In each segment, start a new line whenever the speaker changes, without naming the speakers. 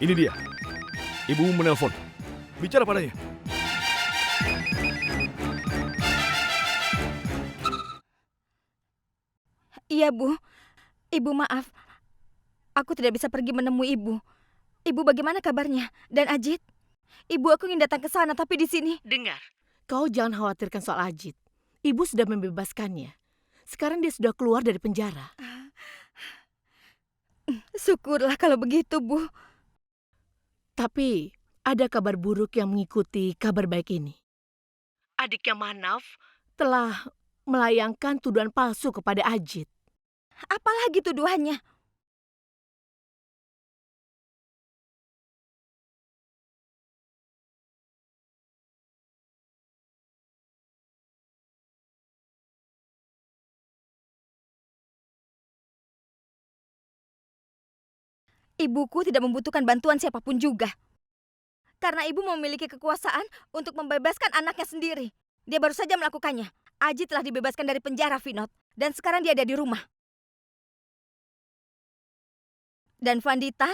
Ini dia. Ibu menelpon. Bicara padanya.
Iya, Bu. Ibu maaf. Aku tidak bisa pergi menemui Ibu. Ibu bagaimana kabarnya? Dan Ajit? Ibu aku ingin datang ke sana tapi di sini.
Dengar, kau jangan khawatirkan soal Ajit. Ibu sudah membebaskannya. Sekarang dia sudah keluar dari penjara.
Syukurlah kalau begitu, Bu.
Tapi ada kabar buruk yang mengikuti kabar baik ini. Adiknya Manaf telah melayangkan tuduhan palsu kepada Ajit.
Apalagi tuduhannya? Ibuku tidak membutuhkan bantuan siapapun juga. Karena ibu memiliki kekuasaan untuk membebaskan anaknya sendiri. Dia baru saja melakukannya. Ajit telah dibebaskan dari penjara, Vinod. Dan sekarang dia ada di rumah. Dan Vandita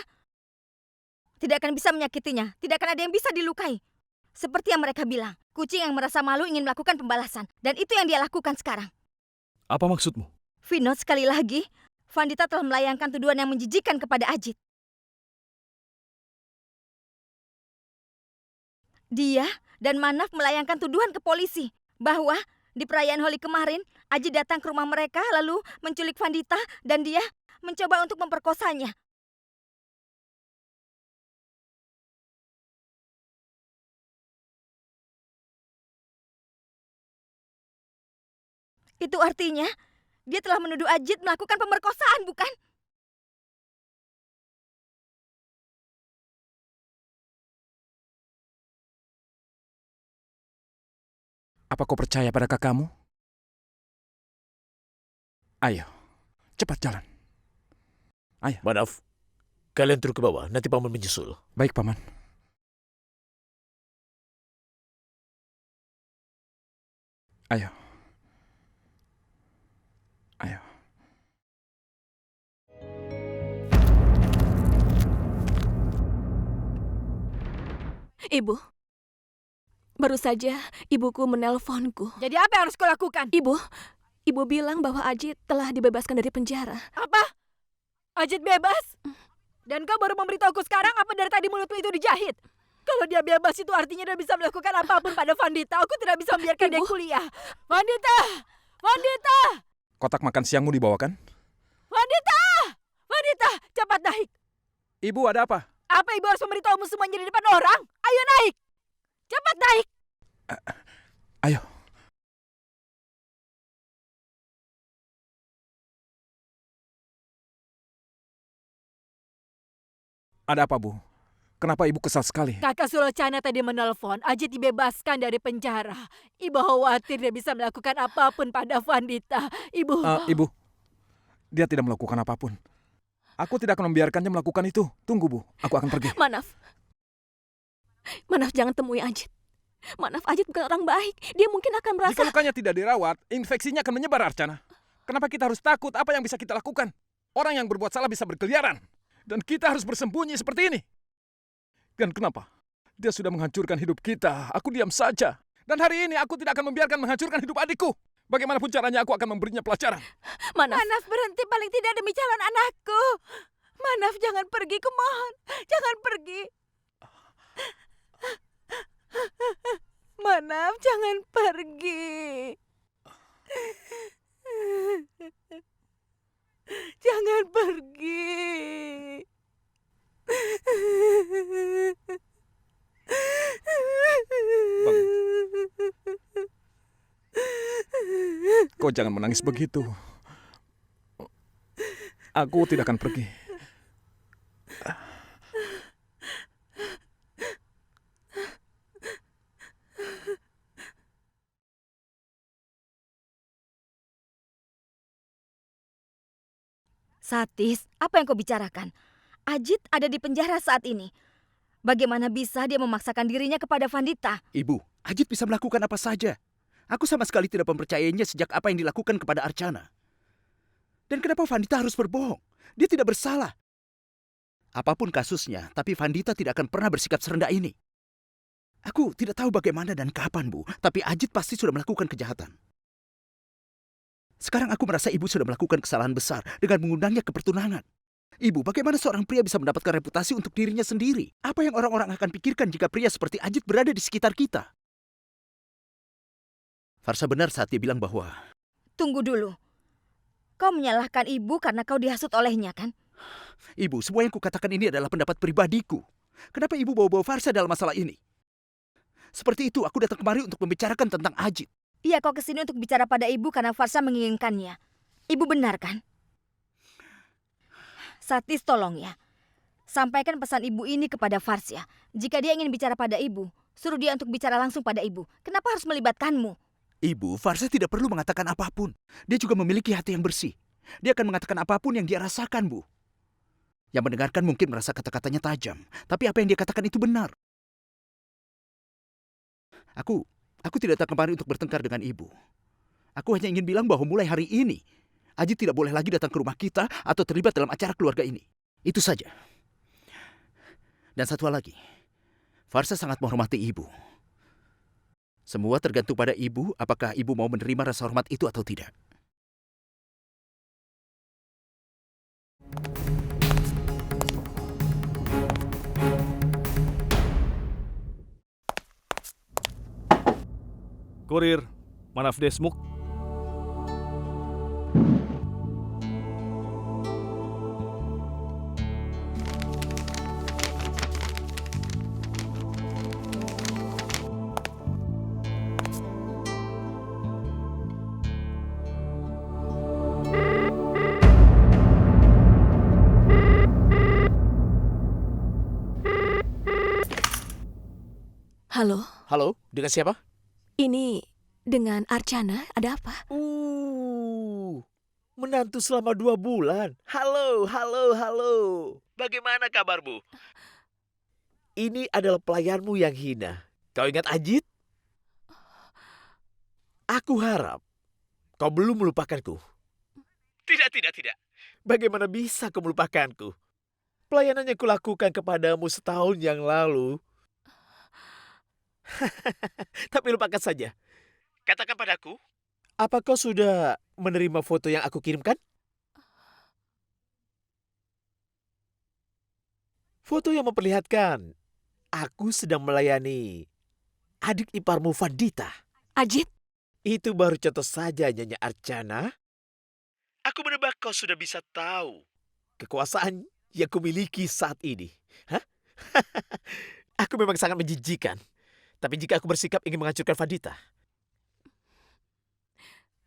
tidak akan bisa menyakitinya. Tidak akan ada yang bisa dilukai. Seperti yang mereka bilang, kucing yang merasa malu ingin melakukan pembalasan. Dan itu yang dia lakukan sekarang.
Apa maksudmu?
Vinod, sekali lagi, Vandita telah melayangkan tuduhan yang menjijikan kepada Ajit. Dia dan Manaf melayangkan tuduhan ke polisi bahwa di perayaan Holi kemarin, Ajit datang ke rumah mereka lalu menculik Vandita dan dia mencoba untuk memperkosanya. Itu artinya dia telah menuduh Ajit melakukan pemerkosaan, bukan?
Apa kau percaya pada kakakmu? Ayo, cepat jalan. Ayo.
Manaf, kalian turun ke bawah, nanti paman menyusul.
Baik, Paman. Ayo. Ayo.
Ibu, baru saja ibuku menelponku.
Jadi apa yang harus kau lakukan?
Ibu bilang bahwa Ajit telah dibebaskan dari penjara.
Apa? Ajit bebas? Dan kau baru memberitahuku sekarang apa dari tadi mulutmu itu dijahit? Kalau dia bebas itu artinya dia bisa melakukan apapun pada Vandita. Aku tidak bisa membiarkan dia kuliah. Vandita! Vandita!
Kotak makan siangmu dibawakan?
Vandita! Vandita! Cepat naik!
Ibu, ada apa?
Apa ibu harus memberitahumu semuanya di depan orang? Ayo naik! Cepat naik!
Ayo. Ada apa, Bu? Kenapa ibu kesal sekali?
Kakak Sulocana tadi menelpon, Ajit dibebaskan dari penjara. Ibu khawatir dia bisa melakukan apapun pada Vandita.
Ibu, dia tidak melakukan apapun. Aku tidak akan membiarkannya melakukan itu. Tunggu, Bu. Aku akan pergi.
Manaf, jangan temui Ajit. Manaf, Ajit bukan orang baik. Dia mungkin akan merasa...
Jika lukanya tidak dirawat, infeksinya akan menyebar, Archana. Kenapa kita harus takut? Apa yang bisa kita lakukan? Orang yang berbuat salah bisa berkeliaran. Dan kita harus bersembunyi seperti ini. Dan kenapa? Dia sudah menghancurkan hidup kita. Aku diam saja. Dan hari ini aku tidak akan membiarkan menghancurkan hidup adikku. Bagaimanapun caranya aku akan memberinya pelajaran.
Manaf berhenti paling tidak demi calon anakku. Manaf jangan pergi, kumohon. Jangan pergi. Manaf jangan pergi. Jangan pergi.
Bangun. Kau jangan menangis begitu. Aku tidak akan pergi.
Satis, apa yang kau bicarakan? Ajit ada di penjara saat ini. Bagaimana bisa dia memaksakan dirinya kepada Vandita?
Ibu, Ajit bisa melakukan apa saja. Aku sama sekali tidak mempercayainya sejak apa yang dilakukan kepada Archana. Dan kenapa Vandita harus berbohong? Dia tidak bersalah. Apapun kasusnya, tapi Vandita tidak akan pernah bersikap serendah ini. Aku tidak tahu bagaimana dan kapan, Bu, tapi Ajit pasti sudah melakukan kejahatan. Sekarang aku merasa ibu sudah melakukan kesalahan besar dengan mengundangnya ke pertunangan. Ibu, bagaimana seorang pria bisa mendapatkan reputasi untuk dirinya sendiri? Apa yang orang-orang akan pikirkan jika pria seperti Ajit berada di sekitar kita? Farsa benar saat dia bilang bahwa...
Tunggu dulu. Kau menyalahkan ibu karena kau dihasut olehnya, kan?
Ibu, semua yang kukatakan ini adalah pendapat pribadiku. Kenapa ibu bawa-bawa Farsa dalam masalah ini? Seperti itu, aku datang kemari untuk membicarakan tentang Ajit.
Iya, kau kesini untuk bicara pada ibu karena Farsa menginginkannya. Ibu benar, kan? Satis, tolong ya. Sampaikan pesan ibu ini kepada Farsya. Jika dia ingin bicara pada ibu, suruh dia untuk bicara langsung pada ibu. Kenapa harus melibatkanmu?
Ibu, Farsa tidak perlu mengatakan apapun. Dia juga memiliki hati yang bersih. Dia akan mengatakan apapun yang dia rasakan, Bu. Yang mendengarkan mungkin merasa kata-katanya tajam, tapi apa yang dia katakan itu benar. Aku tidak datang kemari untuk bertengkar dengan ibu. Aku hanya ingin bilang bahwa mulai hari ini, Ajit tidak boleh lagi datang ke rumah kita atau terlibat dalam acara keluarga ini. Itu saja. Dan satu hal lagi, Farsa sangat menghormati ibu. Semua tergantung pada ibu, apakah ibu mau menerima rasa hormat itu atau tidak.
Kurir, Manaf Desmuk.
Halo,
Halo, dengan siapa?
ini dengan Archana, ada apa?
Menantu selama 2 bulan. Halo, halo, halo. Bagaimana kabarmu? Ini adalah pelayanmu yang hina. Kau ingat Ajit? Aku harap kau belum melupakanku. Tidak, tidak, tidak. Bagaimana bisa kau melupakanku? Pelayanan yang kulakukan kepadamu setahun yang lalu. Tapi lupakan saja. Katakan padaku, apa kau sudah menerima foto yang aku kirimkan? Foto yang memperlihatkan aku sedang melayani adik iparmu Vandita.
Ajit,
Itu baru contoh saja, Nyonya Archana. Aku menebak kau sudah bisa tahu kekuasaan yang kumiliki saat ini. Hah? Aku memang sangat menjijikan. Tapi jika aku bersikap ingin menghancurkan Vandita,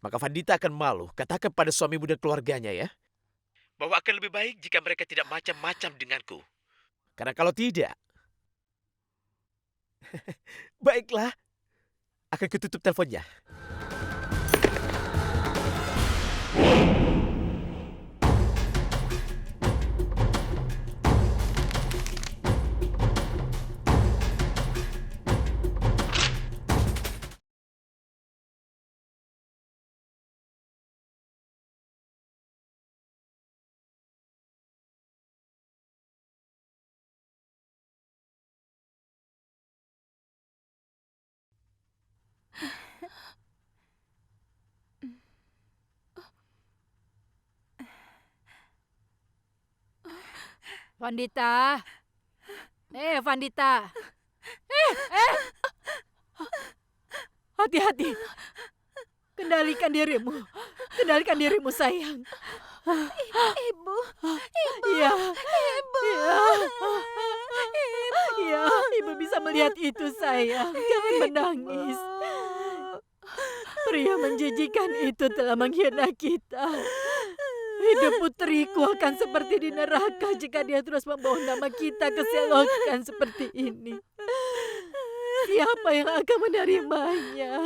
maka Vandita akan malu. Katakan pada suamimu dan keluarganya ya, bahwa akan lebih baik jika mereka tidak macam-macam denganku. Karena kalau tidak, baiklah, akan kututup teleponnya.
Vandita. Vandita. Hati-hati. Kendalikan dirimu. Kendalikan dirimu, sayang.
Ibu,
Iya.
ibu,
Iya. Iya, ibu bisa melihat itu, sayang. Jangan menangis. Pria menjijikan itu telah menghina kita. Hidup putriku akan seperti di neraka jika dia terus membawa nama kita ke selokan seperti ini. Siapa yang akan menerimanya?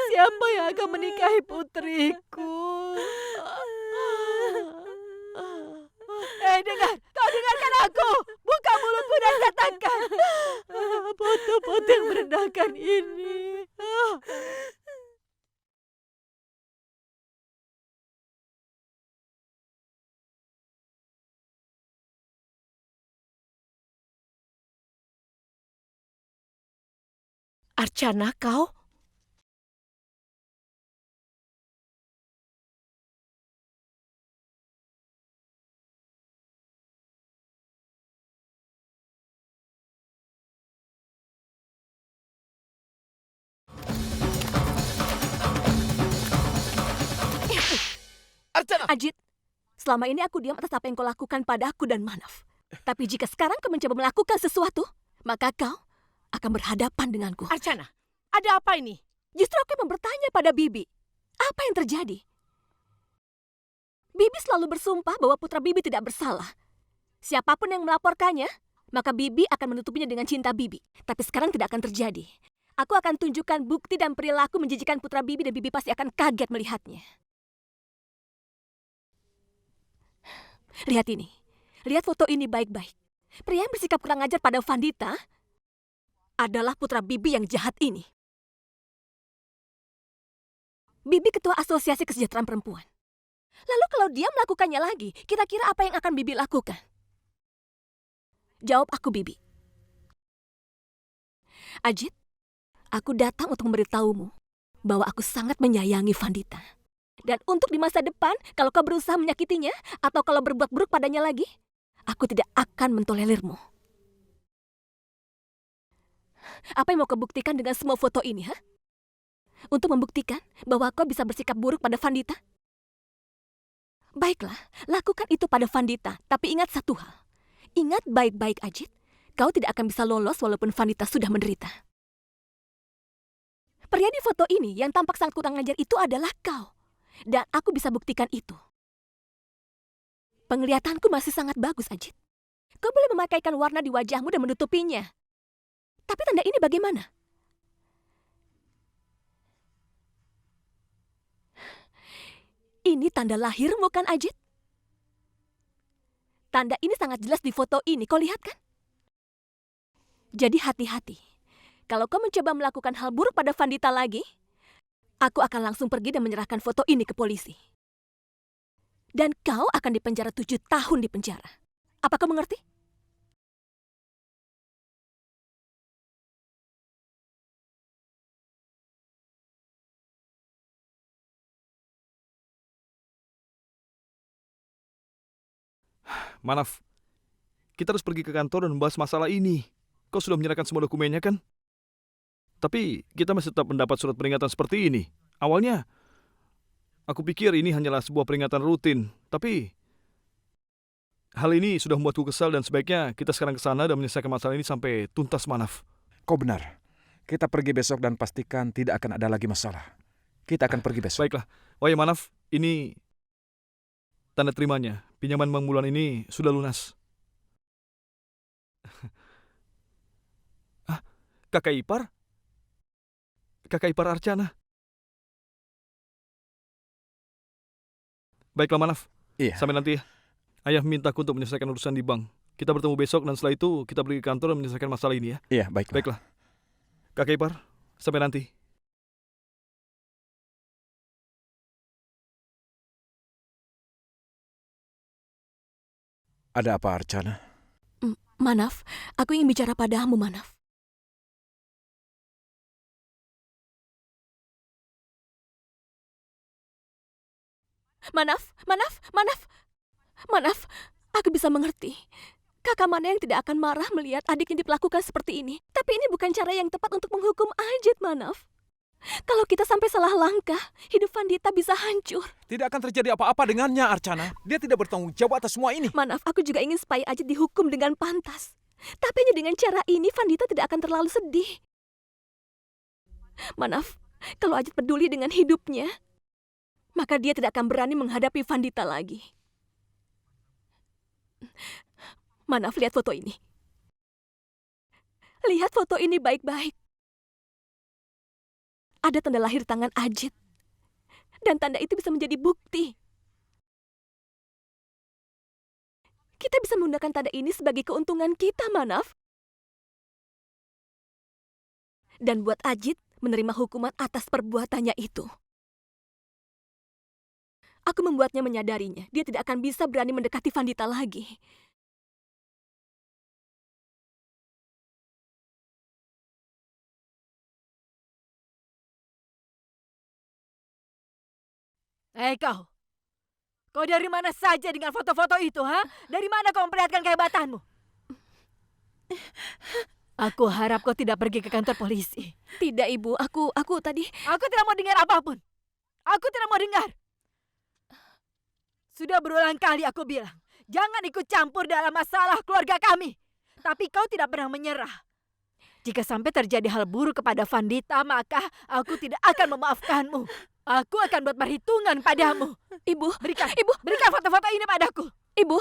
Siapa yang akan menikahi putriku? Dengar, kau dengarkan aku. Buka mulutmu dan katakan. Foto-foto yang merendahkan ini. Archana, kau?
Archana!
Ajit, selama ini aku diam atas apa yang kau lakukan padaku dan Manaf. Tapi jika sekarang kau mencoba melakukan sesuatu, maka kau akan berhadapan denganku.
Archana, ada apa ini?
Justru aku yang bertanya pada Bibi, apa yang terjadi? Bibi selalu bersumpah bahwa putra Bibi tidak bersalah. Siapapun yang melaporkannya, maka Bibi akan menutupinya dengan cinta Bibi. Tapi sekarang tidak akan terjadi. Aku akan tunjukkan bukti dan perilaku menjijikan putra Bibi dan Bibi pasti akan kaget melihatnya. Lihat ini. Lihat foto ini baik-baik. Pria yang bersikap kurang ajar pada Vandita adalah putra Bibi yang jahat ini. Bibi ketua Asosiasi Kesejahteraan Perempuan. Lalu kalau dia melakukannya lagi, kira-kira apa yang akan Bibi lakukan? Jawab aku, Bibi. Ajit, aku datang untuk memberitahumu bahwa aku sangat menyayangi Vandita. Dan untuk di masa depan, kalau kau berusaha menyakitinya atau kalau berbuat buruk padanya lagi, aku tidak akan mentolelirmu. Apa yang mau kau buktikan dengan semua foto ini, ha? Untuk membuktikan bahwa kau bisa bersikap buruk pada Vandita? Baiklah, lakukan itu pada Vandita. Tapi ingat satu hal. Ingat baik-baik, Ajit. Kau tidak akan bisa lolos walaupun Vandita sudah menderita. Pria di foto ini yang tampak sangat kurang ajar itu adalah kau. Dan aku bisa buktikan itu. Penglihatanku masih sangat bagus, Ajit. Kau boleh memakaikan warna di wajahmu dan menutupinya. Tapi tanda ini bagaimana? Ini tanda lahirmu kan, Ajit? Tanda ini sangat jelas di foto ini, kau lihat kan? Jadi hati-hati. Kalau kau mencoba melakukan hal buruk pada Vandita lagi, aku akan langsung pergi dan menyerahkan foto ini ke polisi. Dan kau akan dipenjara 7 tahun di penjara. Apa kau mengerti?
Manaf, kita harus pergi ke kantor dan membahas masalah ini. Kau sudah menyerahkan semua dokumennya kan? Tapi kita masih tetap mendapat surat peringatan seperti ini. Awalnya, aku pikir ini hanyalah sebuah peringatan rutin. Tapi, hal ini sudah membuatku kesal dan sebaiknya kita sekarang ke sana dan menyelesaikan masalah ini sampai tuntas, Manaf.
Kau benar. Kita pergi besok dan pastikan tidak akan ada lagi masalah. Kita akan pergi besok.
Baiklah. Oh ya, Manaf, ini tanda terimanya. Pinjaman Bang Bulan ini sudah lunas. Ah, kakak ipar? Kakak ipar Archana. Baiklah, Manaf.
Iya.
Sampai nanti ya. Ayah mintaku untuk menyelesaikan urusan di bank. Kita bertemu besok dan setelah itu kita pergi ke kantor dan menyelesaikan masalah ini ya.
Iya, baiklah.
Baiklah. Kakak ipar, sampai nanti.
Ada apa, Archana?
Manaf, aku ingin bicara padamu, Manaf. Manaf, Manaf, Manaf. Manaf, aku bisa mengerti. Kakak mana yang tidak akan marah melihat adiknya diperlakukan seperti ini. Tapi ini bukan cara yang tepat untuk menghukum Ajit, Manaf. Kalau kita sampai salah langkah, hidup Vandita bisa hancur.
Tidak akan terjadi apa-apa dengannya, Archana. Dia tidak bertanggung jawab atas semua ini.
Manaf, aku juga ingin supaya Ajit dihukum dengan pantas. Tapi hanya dengan cara ini, Vandita tidak akan terlalu sedih. Manaf, kalau Ajit peduli dengan hidupnya, maka dia tidak akan berani menghadapi Vandita lagi. Manaf, lihat foto ini. Lihat foto ini baik-baik. Ada tanda lahir tangan Ajit. Dan tanda itu bisa menjadi bukti. Kita bisa menggunakan tanda ini sebagai keuntungan kita, Manaf. Dan buat Ajit menerima hukuman atas perbuatannya itu. Aku membuatnya menyadarinya. Dia tidak akan bisa berani mendekati Vandita lagi.
Hei kau. Kau dari mana saja dengan foto-foto itu, ha? Dari mana kau memperlihatkan kehebatanmu? Aku harap kau tidak pergi ke kantor polisi.
Tidak, Ibu. Aku tadi...
Aku tidak mau dengar apapun. Aku tidak mau dengar. Sudah berulang kali aku bilang, jangan ikut campur dalam masalah keluarga kami. Tapi kau tidak pernah menyerah. Jika sampai terjadi hal buruk kepada Vandita, maka aku tidak akan memaafkanmu. Aku akan buat perhitungan padamu.
Ibu,
Berikan,
Ibu,
berikan foto-foto ini padaku.
Ibu.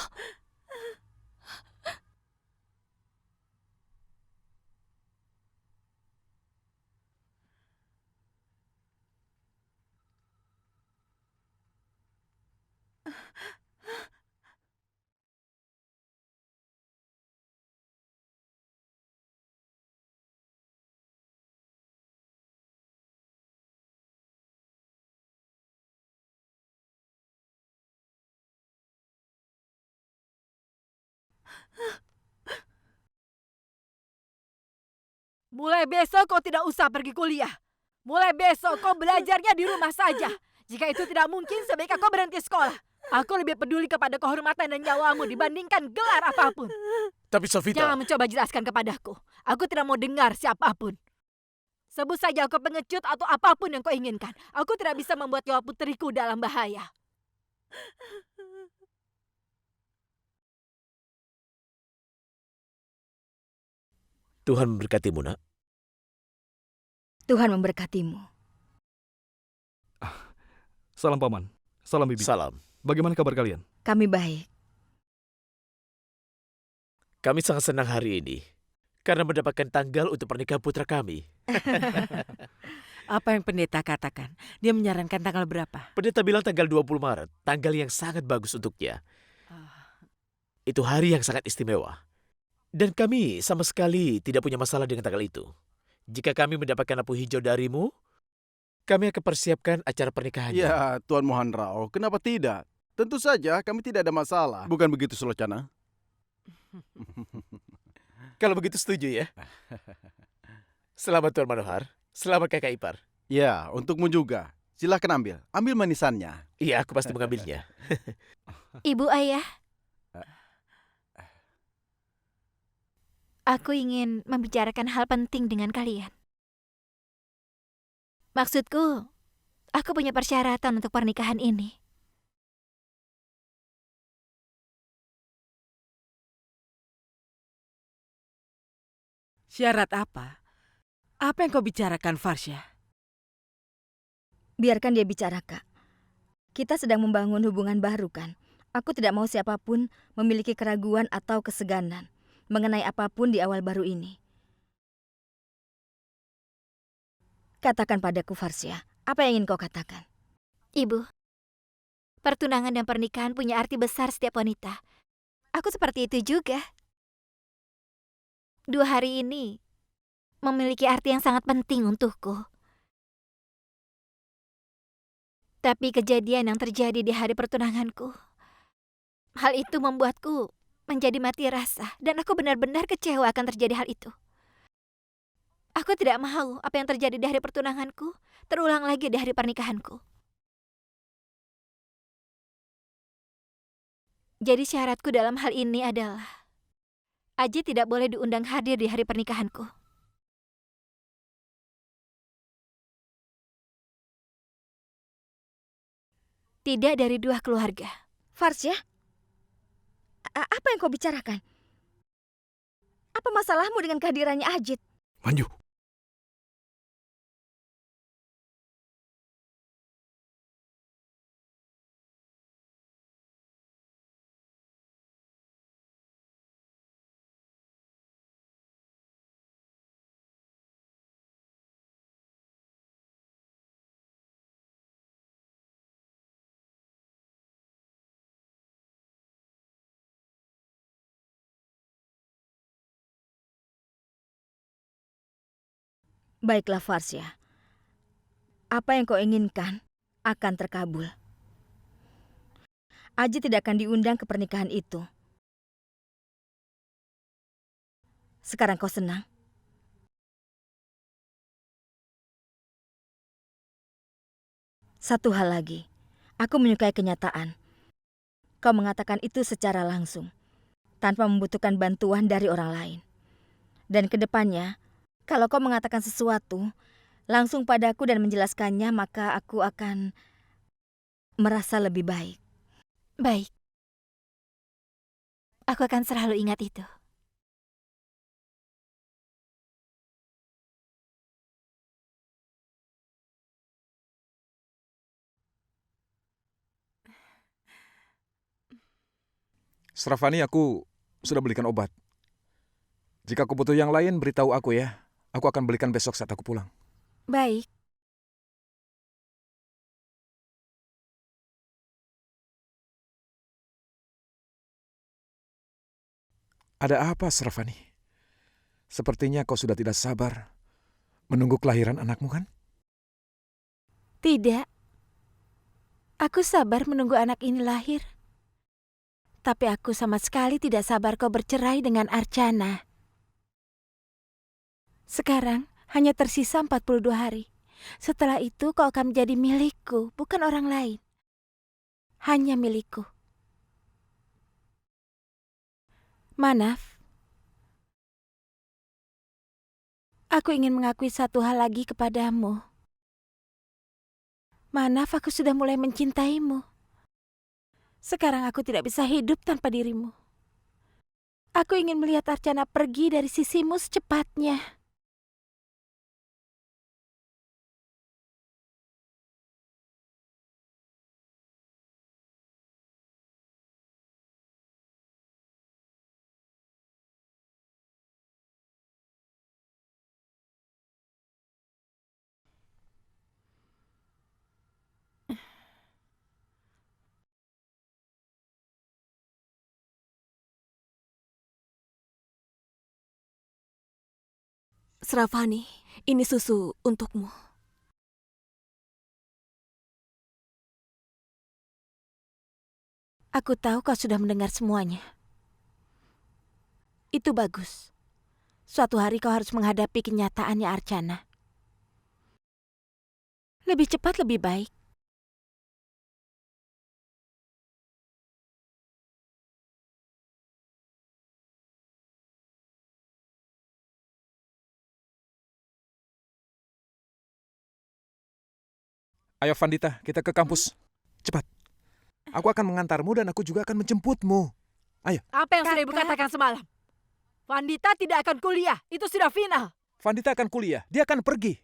Mulai besok kau tidak usah pergi kuliah. Mulai besok kau belajarnya di rumah saja. Jika itu tidak mungkin, sebaiknya kau berhenti sekolah. Aku lebih peduli kepada kehormatan dan nyawamu dibandingkan gelar apapun.
Tapi Sofita,
Jangan mencoba jelaskan kepadaku. Aku tidak mau dengar siapapun. Sebut saja kau pengecut atau apapun yang kau inginkan. Aku tidak bisa membuat nyawa putriku dalam bahaya.
Tuhan memberkatimu, nak.
Tuhan memberkatimu.
Salam Paman. Salam Bibi.
Salam.
Bagaimana kabar kalian?
Kami baik.
Kami sangat senang hari ini karena mendapatkan tanggal untuk pernikahan putra kami.
Apa yang pendeta katakan? Dia menyarankan tanggal berapa?
Pendeta bilang tanggal 20 Maret, tanggal yang sangat bagus untuknya. Itu hari yang sangat istimewa. Dan kami sama sekali tidak punya masalah dengan tanggal itu. Jika kami mendapatkan lampu hijau darimu, kami akan persiapkan acara pernikahannya.
Ya, Tuan Mohan Rao, kenapa tidak? Tentu saja kami tidak ada masalah. Bukan begitu, Sulocana?
Kalau begitu setuju ya. Selamat Tuan Manohar. Selamat kakak ipar.
Ya, untukmu juga. Silahkan ambil. Ambil manisannya.
Iya, aku pasti mengambilnya.
Ibu, Ayah. Aku ingin membicarakan hal penting dengan kalian. Maksudku, aku punya persyaratan untuk pernikahan ini.
Syarat apa? Apa yang kau bicarakan, Farsya?
Biarkan dia bicara, Kak. Kita sedang membangun hubungan baru, kan? Aku tidak mau siapapun memiliki keraguan atau keseganan mengenai apapun di awal baru ini. Katakan padaku, Farsya, apa yang ingin kau katakan?
Ibu, pertunangan dan pernikahan punya arti besar setiap wanita. Aku seperti itu juga. 2 hari ini memiliki arti yang sangat penting untukku. Tapi kejadian yang terjadi di hari pertunanganku, hal itu membuatku menjadi mati rasa dan aku benar-benar kecewa akan terjadi hal itu. Aku tidak mau apa yang terjadi di hari pertunanganku terulang lagi di hari pernikahanku. Jadi syaratku dalam hal ini adalah Aji tidak boleh diundang hadir di hari pernikahanku. Tidak dari 2 keluarga.
Farsya, apa yang kau bicarakan? Apa masalahmu dengan kehadirannya Ajit?
Manju.
Baiklah, Farsya. Apa yang kau inginkan akan terkabul. Ajit tidak akan diundang ke pernikahan itu. Sekarang kau senang? Satu hal lagi. Aku menyukai kenyataan. Kau mengatakan itu secara langsung, tanpa membutuhkan bantuan dari orang lain. Dan kedepannya, kalau kau mengatakan sesuatu langsung padaku dan menjelaskannya, maka aku akan merasa lebih baik.
Baik. Aku akan selalu ingat itu.
Srafani, aku sudah belikan obat. Jika kau butuh yang lain, beritahu aku ya. Aku akan belikan besok saat aku pulang.
Baik.
Ada apa, Srafani? Sepertinya kau sudah tidak sabar menunggu kelahiran anakmu, kan?
Tidak. Aku sabar menunggu anak ini lahir. Tapi aku sama sekali tidak sabar kau bercerai dengan Archana. Sekarang hanya tersisa 42 hari. Setelah itu kau akan menjadi milikku, bukan orang lain. Hanya milikku. Manaf, aku ingin mengakui satu hal lagi kepadamu. Manaf, aku sudah mulai mencintaimu. Sekarang aku tidak bisa hidup tanpa dirimu. Aku ingin melihat Archana pergi dari sisimu secepatnya.
Srafani, ini susu untukmu.
Aku tahu kau sudah mendengar semuanya. Itu bagus. Suatu hari kau harus menghadapi kenyataannya, Archana. Lebih cepat lebih baik.
Ayo Vandita, kita ke kampus. Cepat. Aku akan mengantarmu dan aku juga akan menjemputmu. Ayo.
Apa yang sudah ibu katakan semalam? Vandita tidak akan kuliah. Itu sudah final.
Vandita akan kuliah. Dia akan pergi.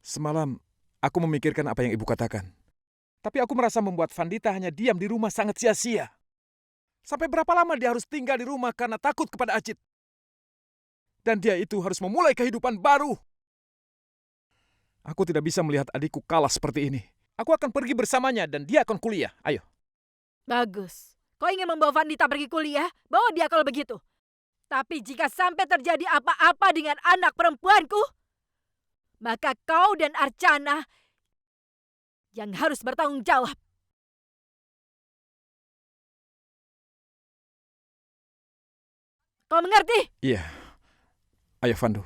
Semalam, aku memikirkan apa yang ibu katakan. Tapi aku merasa membuat Vandita hanya diam di rumah sangat sia-sia. Sampai berapa lama dia harus tinggal di rumah karena takut kepada Ajit? Dan dia itu harus memulai kehidupan baru. Aku tidak bisa melihat adikku kalah seperti ini. Aku akan pergi bersamanya dan dia akan kuliah. Ayo.
Bagus. Kau ingin membawa Vandita pergi kuliah? Bawa dia kalau begitu. Tapi jika sampai terjadi apa-apa dengan anak perempuanku, maka kau dan Archana yang harus bertanggung jawab. Kau mengerti?
Iya. Ayo, Vandu.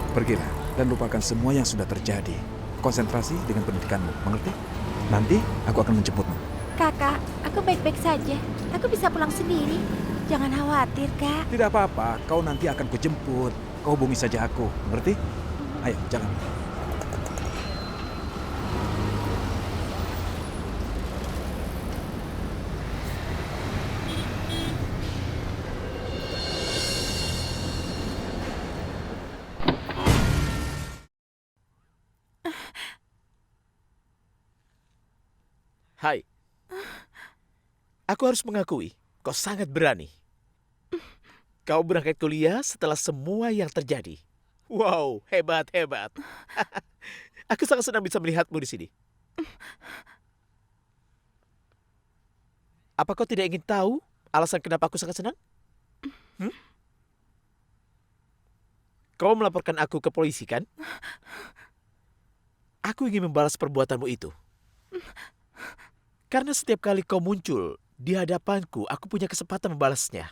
Pergilah dan lupakan semua yang sudah terjadi. Konsentrasi dengan pendidikanmu, mengerti? Nanti aku akan menjemputmu.
Kakak, aku baik-baik saja. Aku bisa pulang sendiri. Jangan khawatir, Kak.
Tidak apa-apa, kau nanti akan kujemput. Kau hubungi saja aku, mengerti? Ayo, jalan.
Hai. Aku harus mengakui, kau sangat berani. Kau berangkat kuliah setelah semua yang terjadi. Wow, hebat, hebat. Aku sangat senang bisa melihatmu di sini. Apa kau tidak ingin tahu alasan kenapa aku sangat senang? Hmm? Kau melaporkan aku ke polisi, kan? Aku ingin membalas perbuatanmu itu. Karena setiap kali kau muncul di hadapanku, aku punya kesempatan membalasnya.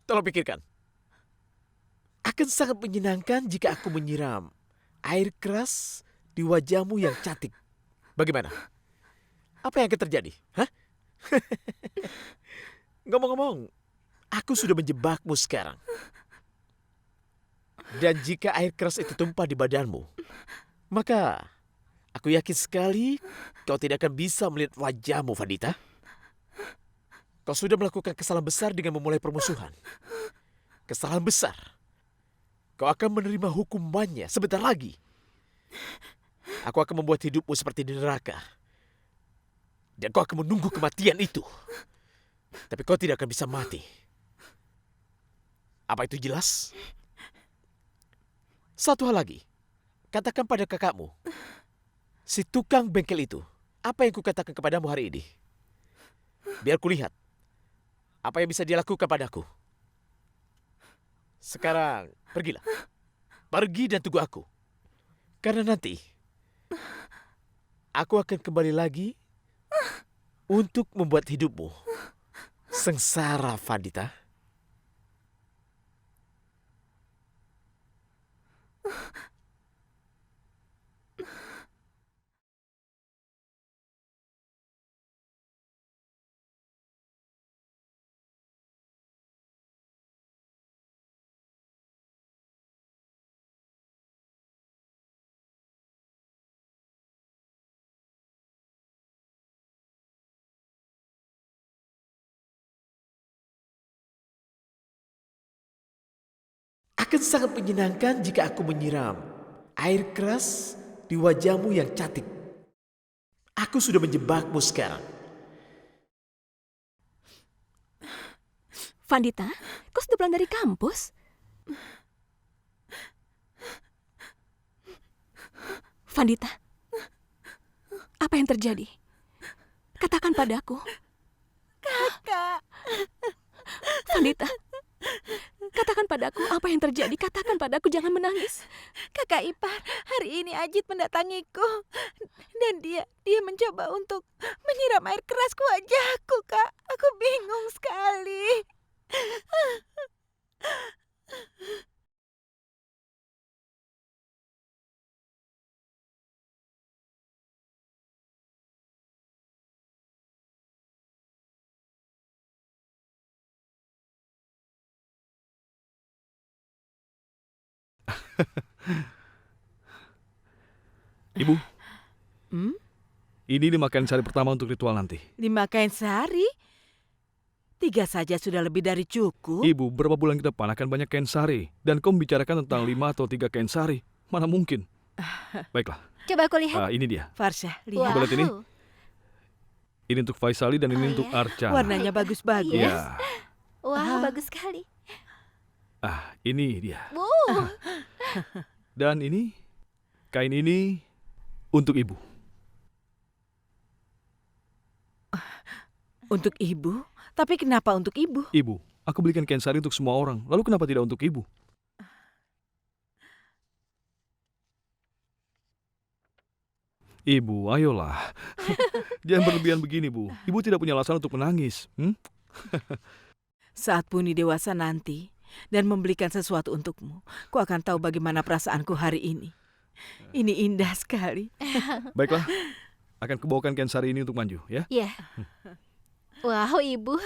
Tolong pikirkan. Akan sangat menyenangkan jika aku menyiram air keras di wajahmu yang cantik. Bagaimana? Apa yang akan terjadi? Hah? Ngomong-ngomong, aku sudah menjebakmu sekarang. Dan jika air keras itu tumpah di badanmu, maka aku yakin sekali kau tidak akan bisa melihat wajahmu, Vandita. Kau sudah melakukan kesalahan besar dengan memulai permusuhan. Kesalahan besar. Kau akan menerima hukumannya sebentar lagi. Aku akan membuat hidupmu seperti di neraka. Dan kau akan menunggu kematian itu. Tapi kau tidak akan bisa mati. Apa itu jelas? Satu hal lagi. Katakan pada kakakmu. Si tukang bengkel itu. Apa yang kukatakan kepadamu hari ini? Biar kulihat. Apa yang bisa dia lakukan padaku? Sekarang, pergilah. Pergi dan tunggu aku. Karena nanti, aku akan kembali lagi untuk membuat hidupmu sengsara, Vandita. Akan sangat menyenangkan jika aku menyiram air keras di wajahmu yang cantik. Aku sudah menjebakmu sekarang.
Vandita, kau sudah pulang dari kampus? Vandita, apa yang terjadi? Katakan padaku.
Kakak.
Vandita, katakan padaku apa yang terjadi. Katakan padaku, jangan menangis.
Kakak ipar, hari ini Ajit mendatangiku. Dan dia mencoba untuk menyiram air keras ke wajahku, Kak. Aku bingung sekali.
Ibu,
Hmm?
ini dimakan sehari pertama untuk ritual nanti.
5 kain sehari? 3 saja sudah lebih dari cukup.
Ibu, berapa bulan ke depan akan banyak kain sari. Dan kau membicarakan tentang 5 atau 3 kain sari. Mana mungkin? Baiklah,
Coba aku lihat.
ini dia.
Farsha, lihat.
Coba lihat ini.
Wow.
Ini untuk Faisali dan ini
Oh,
untuk
iya.
Archana.
Warnanya bagus-bagus.
Iya.
Wah, bagus sekali.
Ini dia.
Wow.
Dan ini, kain ini untuk ibu.
Untuk ibu? Tapi kenapa untuk ibu?
Ibu, aku belikan kain sari untuk semua orang. Lalu kenapa tidak untuk ibu? Ibu, ayolah. Jangan berlebihan begini, Bu. Ibu tidak punya alasan untuk menangis.
Saat Puni dewasa nanti dan membelikan sesuatu untukmu, ku akan tahu bagaimana perasaanku hari ini. Ini indah sekali.
Baiklah, akan kubawakan kain sari ini untuk Manju, ya.
Iya. Wow, Ibu.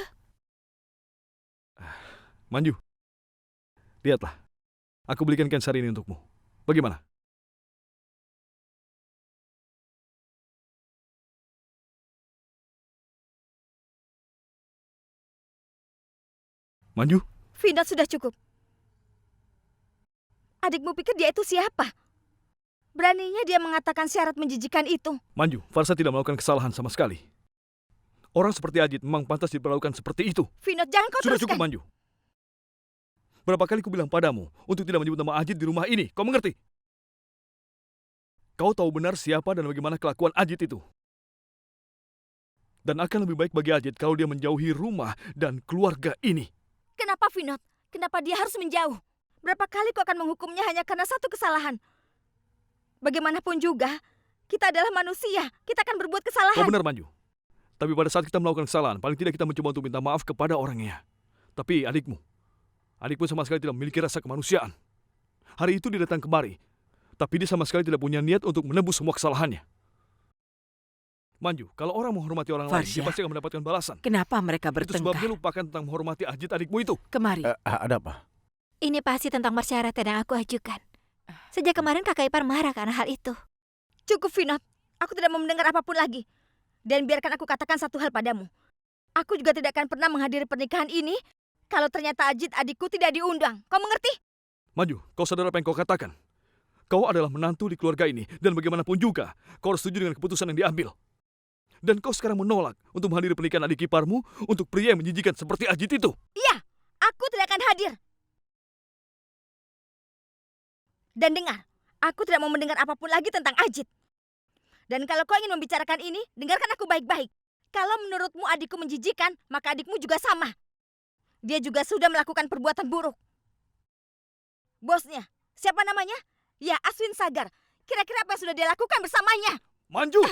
Manju, Lihatlah, aku belikan ikan sari ini untukmu. Bagaimana? Manju,
Vinod, sudah cukup. Adikmu pikir dia itu siapa? Beraninya dia mengatakan syarat menjijikan itu.
Manju, Farsa tidak melakukan kesalahan sama sekali. Orang seperti Ajit memang pantas diperlakukan seperti itu.
Vinod, jangan kau
Sudah
teruskan.
cukup, Manju. Berapa kali ku bilang padamu untuk tidak menyebut nama Ajit di rumah ini. Kau mengerti? Kau tahu benar siapa dan bagaimana kelakuan Ajit itu. Dan akan lebih baik bagi Ajit kalau dia menjauhi rumah dan keluarga ini.
Kenapa, Vinod? Kenapa dia harus menjauh? Berapa kali kau akan menghukumnya hanya karena satu kesalahan? Bagaimanapun juga, kita adalah manusia. Kita akan berbuat
Kau
kesalahan.
benar, Manju. Tapi pada saat kita melakukan kesalahan, paling tidak kita mencoba untuk minta maaf kepada orangnya. Tapi adikmu sama sekali tidak memiliki rasa kemanusiaan. Hari itu dia datang kemari, tapi dia sama sekali tidak punya niat untuk menebus semua kesalahannya. Manju, kalau orang menghormati orang lain, dia
Farsya,
pasti akan mendapatkan balasan.
Kenapa mereka
Itu sebabnya
bertengkar?
lupakan tentang menghormati Ajit adikmu itu.
Kemari.
Ada apa?
Ini pasti tentang persyaratan yang aku ajukan. Sejak kemarin kakak ipar marah karena hal itu.
Cukup, Vinod. Aku tidak mau mendengar apapun lagi. Dan biarkan aku katakan satu hal padamu. Aku juga tidak akan pernah menghadiri pernikahan ini kalau ternyata Ajit adikku tidak diundang. Kau mengerti?
Manju, kau sadar apa yang kau katakan? Kau adalah menantu di keluarga ini, dan bagaimanapun juga, kau harus setuju dengan keputusan yang diambil. Dan kau sekarang menolak untuk menghadiri pernikahan adik iparmu untuk pria yang menjijikan seperti Ajit itu.
Iya, aku tidak akan hadir. Dan dengar, aku tidak mau mendengar apapun lagi tentang Ajit. Dan kalau kau ingin membicarakan ini, dengarkan aku baik-baik. Kalau menurutmu adikku menjijikan, maka adikmu juga sama. Dia juga sudah melakukan perbuatan buruk. Bosnya, siapa namanya? Ya, Aswin Sagar. Kira-kira apa yang sudah dia lakukan bersamanya?
Manju!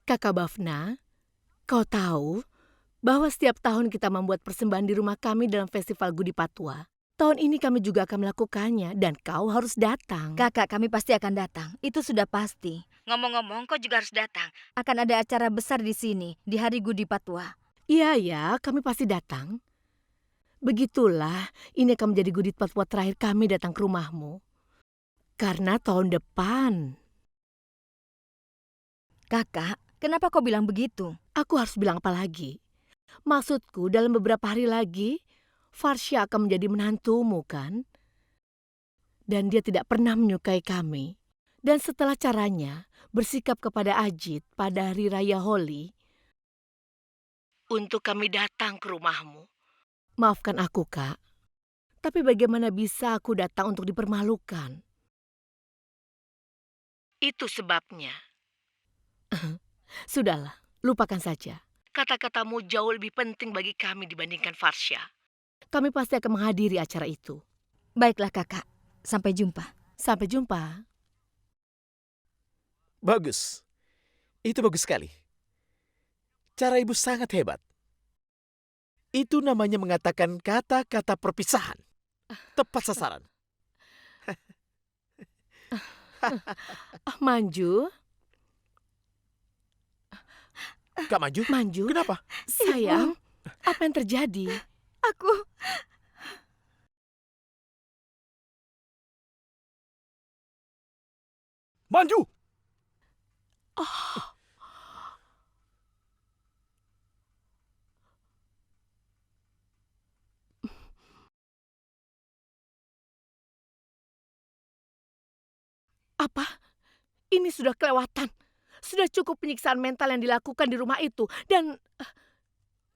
Kakak Bafna, kau tahu bahwa setiap tahun kita membuat persembahan di rumah kami dalam festival Gudi Patwa. Tahun ini kami juga akan melakukannya dan kau harus datang.
Kakak, kami pasti akan datang. Itu sudah pasti. Ngomong-ngomong, kau juga harus datang. Akan ada acara besar di sini, di hari Gudi Patwa.
Iya ya, kami pasti datang. Begitulah, ini akan menjadi Gudi Patwa terakhir kami datang ke rumahmu. Karena tahun depan.
Kakak, kenapa kau bilang begitu?
Aku harus bilang apa lagi? Maksudku dalam beberapa hari lagi, Farsya akan menjadi menantumu kan? Dan dia tidak pernah menyukai kami. Dan setelah caranya bersikap kepada Ajit pada hari raya Holi, untuk kami datang ke rumahmu. Maafkan aku, Kak. Tapi bagaimana bisa aku datang untuk dipermalukan? Itu sebabnya. Sudahlah, lupakan saja. Kata-katamu jauh lebih penting bagi kami dibandingkan Farsya. Kami pasti akan menghadiri acara itu.
Baiklah kakak, sampai jumpa.
Sampai jumpa.
Bagus. Itu bagus sekali. Cara ibu sangat hebat. Itu namanya mengatakan kata-kata perpisahan. Tepat sasaran.
Manju,
Kak Manju?
Manju,
Kenapa?
sayang, apa yang terjadi?
Aku...
Manju!
Apa? Ini sudah kelewatan. Sudah cukup penyiksaan mental yang dilakukan di rumah itu. Dan...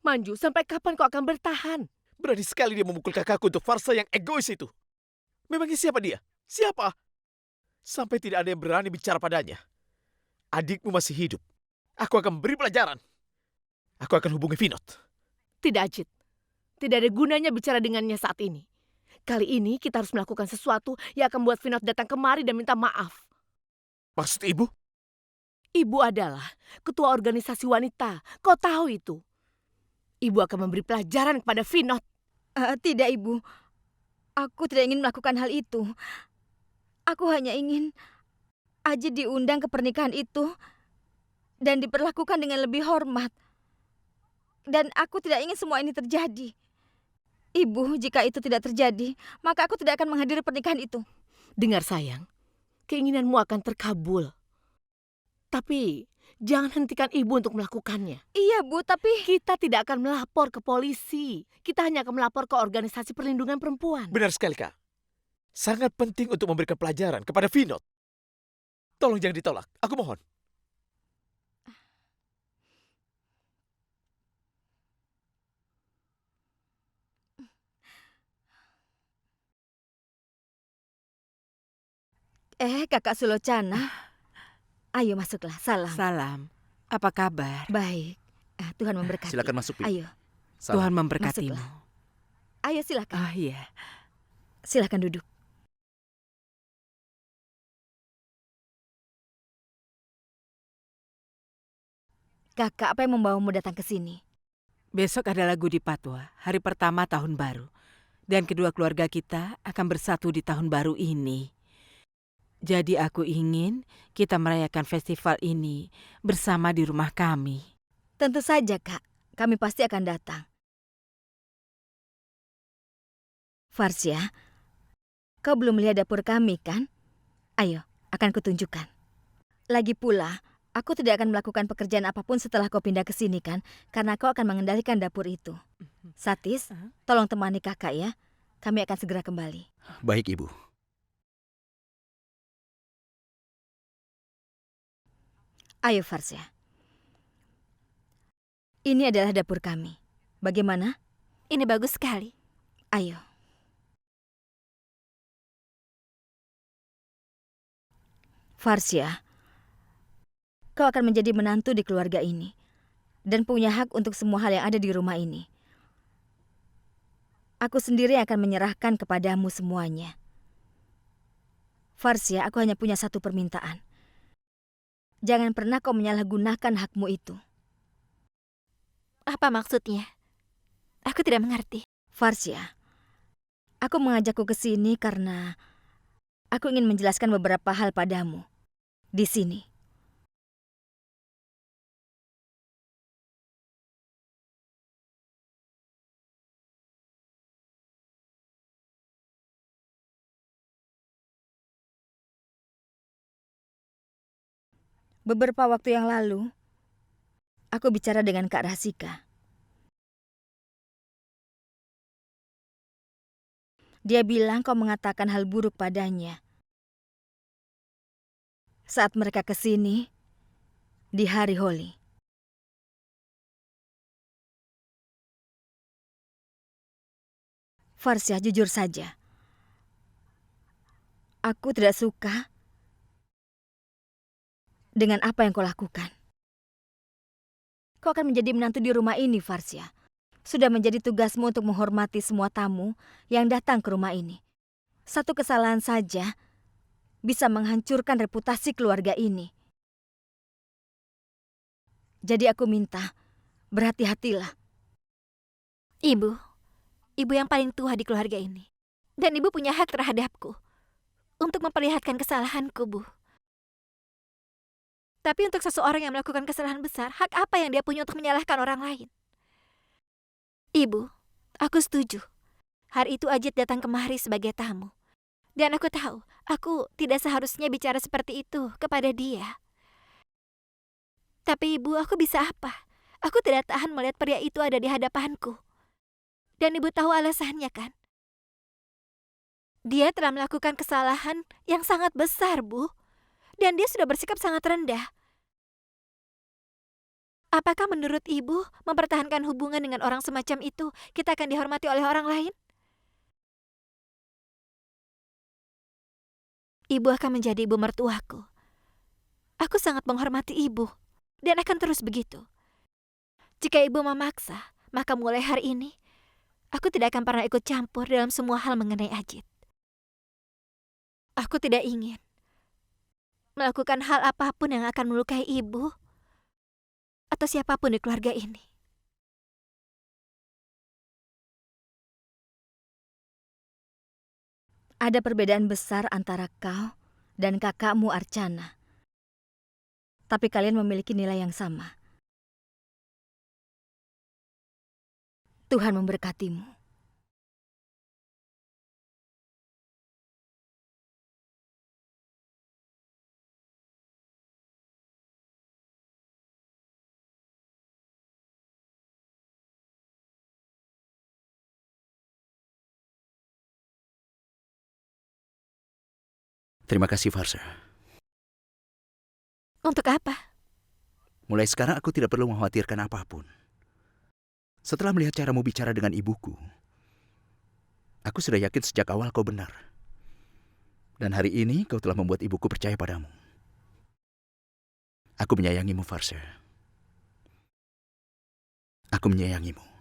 Manju, sampai kapan kau akan bertahan?
Berani sekali dia memukul kakakku untuk Farsa yang egois itu. Memangnya siapa dia? Siapa? Sampai tidak ada yang berani bicara padanya. Adikmu masih hidup. Aku akan beri pelajaran. Aku akan hubungi Vinod.
Tidak, Ajit. Tidak ada gunanya bicara dengannya saat ini. Kali ini kita harus melakukan sesuatu yang akan membuat Vinod datang kemari dan minta maaf.
Maksud ibu?
Ibu adalah ketua organisasi wanita. Kau tahu itu. Ibu akan memberi pelajaran kepada Vinod.
Tidak, Ibu. Aku tidak ingin melakukan hal itu. Aku hanya ingin Ajit diundang ke pernikahan itu dan diperlakukan dengan lebih hormat. Dan aku tidak ingin semua ini terjadi. Ibu, jika itu tidak terjadi, maka aku tidak akan menghadiri pernikahan itu.
Dengar sayang, keinginanmu akan terkabul. Tapi jangan hentikan ibu untuk melakukannya.
Iya, Bu, tapi...
Kita tidak akan melapor ke polisi. Kita hanya akan melapor ke organisasi perlindungan perempuan.
Benar sekali, Kak. Sangat penting untuk memberikan pelajaran kepada Vinod. Tolong jangan ditolak. Aku mohon.
Kakak Sulocana. Ayo masuklah, salam.
Salam. Apa kabar?
Baik. Tuhan memberkati.
Silakan masuk, Bibi.
Ayo,
Tuhan memberkatimu.
masuklah. Ayo silakan.
Ah iya.
Silakan duduk. Kakak, apa yang membawamu datang ke sini?
Besok adalah Gudi Patwa, hari pertama tahun baru. Dan kedua keluarga kita akan bersatu di tahun baru ini. Jadi aku ingin kita merayakan festival ini bersama di rumah kami.
Tentu saja, Kak. Kami pasti akan datang. Farsya, kau belum melihat dapur kami, kan? Ayo, akan kutunjukkan. Lagi pula, aku tidak akan melakukan pekerjaan apapun setelah kau pindah ke sini, kan? Karena kau akan mengendalikan dapur itu. Satis, tolong temani kakak ya. Kami akan segera kembali.
Baik, Ibu.
Ayo, Farsya. Ini adalah dapur kami. Bagaimana?
Ini bagus sekali.
Ayo. Farsya, kau akan menjadi menantu di keluarga ini dan punya hak untuk semua hal yang ada di rumah ini. Aku sendiri akan menyerahkan kepadamu semuanya. Farsya, aku hanya punya satu permintaan. Jangan pernah kau menyalahgunakan hakmu itu.
Apa maksudnya? Aku tidak mengerti.
Farsya, aku mengajakku ke sini karena aku ingin menjelaskan beberapa hal padamu. Di sini. Beberapa waktu yang lalu, aku bicara dengan Kak Rasika. Dia bilang kau mengatakan hal buruk padanya. Saat mereka ke sini, di hari Holi. Farsya, jujur saja. Aku tidak suka dengan apa yang kau lakukan. Kau akan menjadi menantu di rumah ini, Farsya. Sudah menjadi tugasmu untuk menghormati semua tamu yang datang ke rumah ini. Satu kesalahan saja bisa menghancurkan reputasi keluarga ini. Jadi aku minta, berhati-hatilah.
Ibu yang paling tua di keluarga ini. Dan ibu punya hak terhadapku. Untuk memperlihatkan kesalahanku, Bu. Tapi untuk seseorang yang melakukan kesalahan besar, hak apa yang dia punya untuk menyalahkan orang lain? Ibu, aku setuju. Hari itu Ajit datang kemari sebagai tamu. Dan aku tahu, aku tidak seharusnya bicara seperti itu kepada dia. Tapi ibu, aku bisa apa? Aku tidak tahan melihat pria itu ada di hadapanku. Dan ibu tahu alasannya, kan? Dia telah melakukan kesalahan yang sangat besar, Bu. Dan dia sudah bersikap sangat rendah. Apakah menurut ibu, mempertahankan hubungan dengan orang semacam itu, kita akan dihormati oleh orang lain? Ibu akan menjadi ibu mertuaku. Aku sangat menghormati ibu, dan akan terus begitu. Jika ibu memaksa, maka mulai hari ini, aku tidak akan pernah ikut campur dalam semua hal mengenai Ajit. Aku tidak ingin melakukan hal apapun yang akan melukai ibu atau siapapun di keluarga ini.
Ada perbedaan besar antara kau dan kakakmu Archana. Tapi kalian memiliki nilai yang sama. Tuhan memberkatimu.
Terima kasih, Farsha.
Untuk apa?
Mulai sekarang aku tidak perlu mengkhawatirkan apapun. Setelah melihat caramu bicara dengan ibuku, aku sudah yakin sejak awal kau benar. Dan hari ini kau telah membuat ibuku percaya padamu. Aku menyayangimu, Farsha. Aku menyayangimu.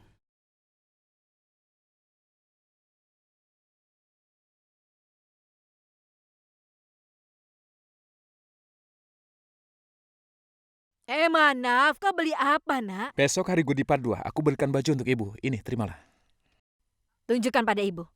Manaf, kau beli apa, nak?
Besok hari Gudipad 2, aku belikan baju untuk ibu. Ini, terimalah.
Tunjukkan pada ibu.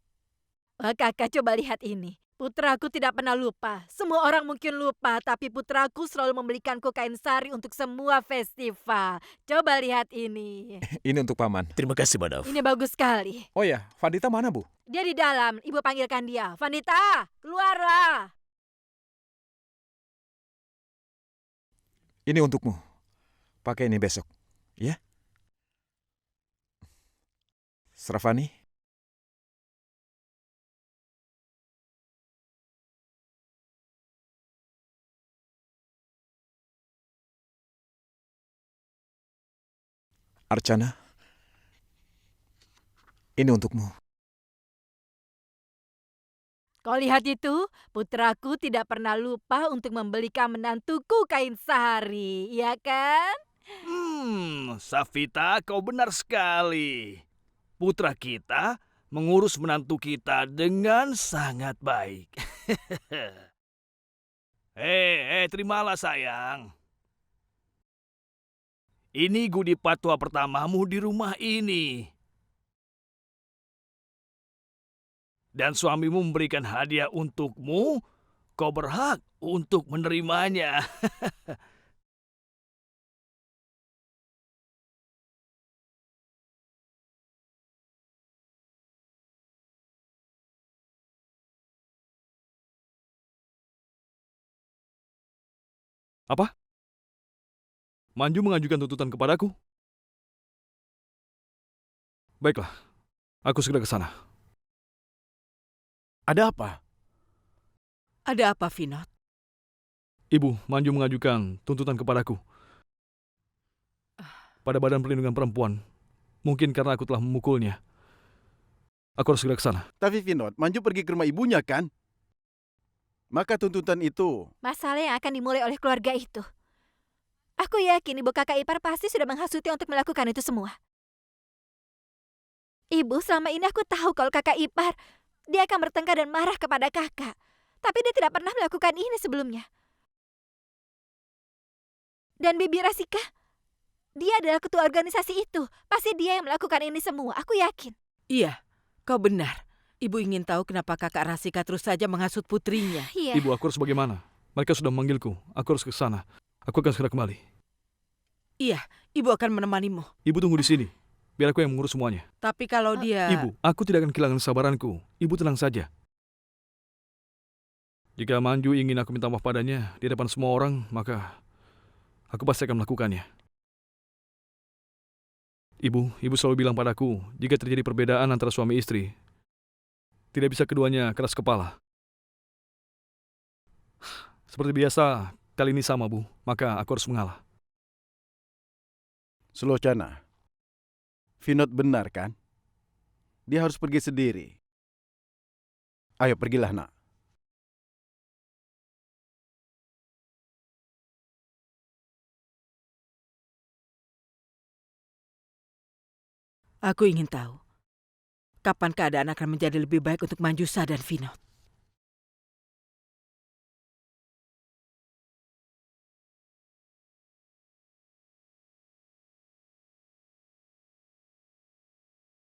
Wah, kakak coba lihat ini. Putraku tidak pernah lupa. Semua orang mungkin lupa, tapi putraku selalu membelikanku kain sari untuk semua festival. Coba lihat ini.
Ini untuk paman.
Terima kasih, Madaf.
Ini bagus sekali.
Oh ya, Vandita mana, Bu?
Dia di dalam. Ibu panggilkan dia. Vandita, keluarlah.
Ini untukmu. Pakai ini besok. Ya? Sravani? Archana? Ini untukmu.
Kau lihat itu? Putraku tidak pernah lupa untuk membelikan menantuku kain sari. Iya kan?
Savita, kau benar sekali. Putra kita mengurus menantu kita dengan sangat baik. Terimalah sayang. Ini Gudi Patwa pertamamu di rumah ini. Dan suamimu memberikan hadiah untukmu, kau berhak untuk menerimanya. Apa? Manju mengajukan tuntutan kepadaku? Baiklah, aku segera ke sana.
Ada apa?
Ada apa, Vinod?
Ibu, Manju mengajukan tuntutan kepadaku. Pada Badan Perlindungan Perempuan. Mungkin karena aku telah memukulnya. Aku harus segera ke sana.
Tapi Vinod, Manju pergi ke rumah ibunya kan? Maka tuntutan itu...
Masalah yang akan dimulai oleh keluarga itu. Aku yakin ibu kakak ipar pasti sudah menghasuti untuk melakukan itu semua. Ibu, selama ini aku tahu kalau kakak ipar, dia akan bertengkar dan marah kepada kakak. Tapi dia tidak pernah melakukan ini sebelumnya. Dan Bibi Rasika, dia adalah ketua organisasi itu. Pasti dia yang melakukan ini semua, aku yakin.
Iya, kau benar. Ibu ingin tahu kenapa kakak Rasika terus saja menghasut putrinya.
Iya.
Ibu, aku harus bagaimana? Mereka sudah memanggilku. Aku harus ke sana. Aku akan segera kembali.
Iya, ibu akan menemanimu.
Ibu tunggu di sini. Biar aku yang mengurus semuanya.
Tapi kalau dia...
Ibu, aku tidak akan kehilangan kesabaranku. Ibu tenang saja. Jika Manju ingin aku minta maaf padanya di depan semua orang, maka aku pasti akan melakukannya. Ibu selalu bilang padaku, jika terjadi perbedaan antara suami istri, tidak bisa keduanya keras kepala. Seperti biasa, kali ini sama, Bu. Maka aku harus mengalah.
Sulochana, Vinod benar kan? Dia harus pergi sendiri. Ayo pergilah, nak.
Aku ingin tahu, kapan keadaan akan menjadi lebih baik untuk Manjusa dan Vinod.